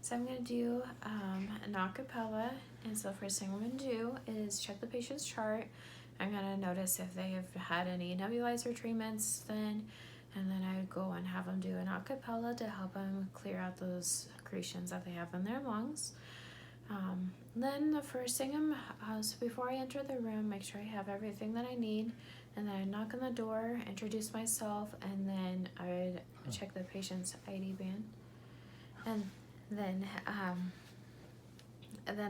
So I'm going to do an acapella, and so the first thing I'm going to do is check the patient's chart. I'm going to notice if they have had any nebulizer treatments then, and then I would go and have them do an acapella to help them clear out those secretions that they have in their lungs. Then the first thing so before I enter the room, make sure I have everything that I need, and then I knock on the door, introduce myself, and then I would check the patient's ID band. And then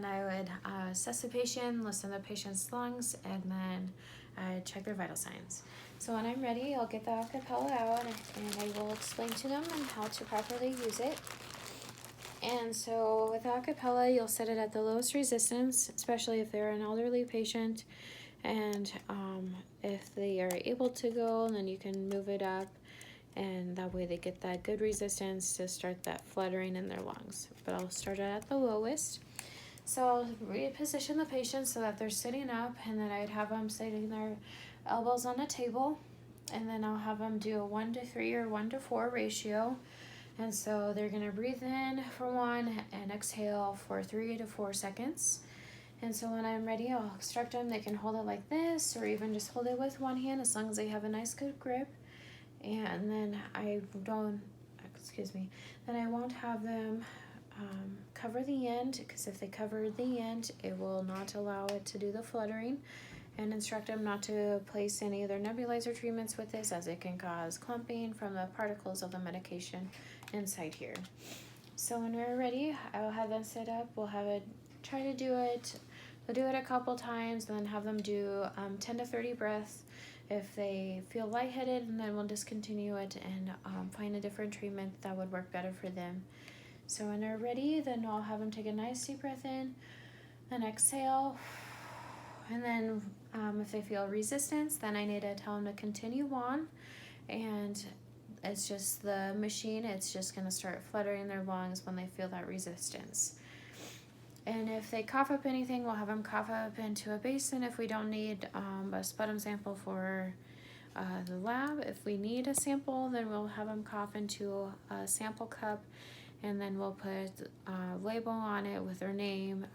I would assess the patient, listen to the patient's lungs, and then I check their vital signs. So when I'm ready, I'll get the acapella out and I will explain to them on how to properly use it. And so with acapella, you'll set it at the lowest resistance, especially if they're an elderly patient. And if they are able to go, then you can move it up, and that way they get that good resistance to start that fluttering in their lungs. But I'll start it at the lowest. So I'll reposition the patient so that they're sitting up, and then I'd have them sitting their elbows on a table, and then I'll have them do a 1-to-3 or 1-to-4 ratio. And so they're going to breathe in for 1 and exhale for 3 to 4 seconds. And so when I'm ready, I'll instruct them. They can hold it like this, or even just hold it with one hand as long as they have a nice good grip. And then then I won't have them cover the end, because if they cover the end, it will not allow it to do the fluttering, and instruct them not to place any of their nebulizer treatments with this, as it can cause clumping from the particles of the medication inside here. So when we're ready, I will have them sit up. We'll have it try to do it. We'll do it a couple times, and then have them do 10 to 30 breaths. If they feel lightheaded, and then we'll discontinue it and find a different treatment that would work better for them. So when they're ready, then I'll have them take a nice deep breath in, then exhale. And then if they feel resistance, then I need to tell them to continue on. And it's just the machine, it's just going to start fluttering their lungs when they feel that resistance. And if they cough up anything, we'll have them cough up into a basin if we don't need a sputum sample for the lab. If we need a sample, then we'll have them cough into a sample cup, and then we'll put a label on it with their name,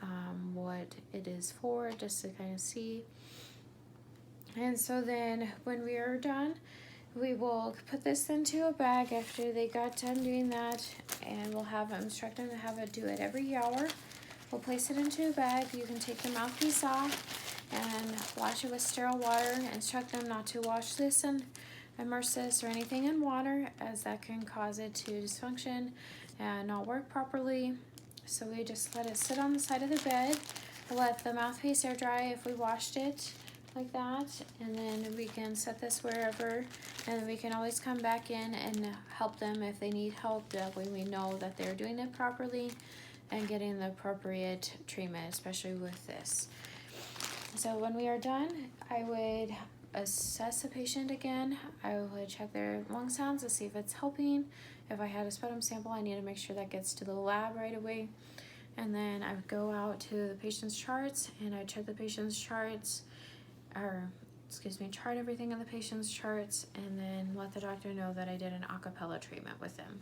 what it is for, just to kind of see. And so then when we are done, we will put this into a bag after they got done doing that, and we'll have them instruct them to have it do it every hour. We'll place it into a bag. You can take the mouthpiece off and wash it with sterile water. Instruct them not to wash this and immerse this or anything in water, as that can cause it to dysfunction and not work properly. So we just let it sit on the side of the bed. Let the mouthpiece air dry if we washed it like that, and then we can set this wherever, and we can always come back in and help them if they need help. That way we know that they're doing it properly and getting the appropriate treatment, especially with this. So when we are done, I would assess the patient again. I would check their lung sounds to see if it's helping. If I had a sputum sample, I need to make sure that gets to the lab right away. And then I would go out to the patient's charts, and I check the patient's charts, chart everything in the patient's charts, and then let the doctor know that I did an acapella treatment with them.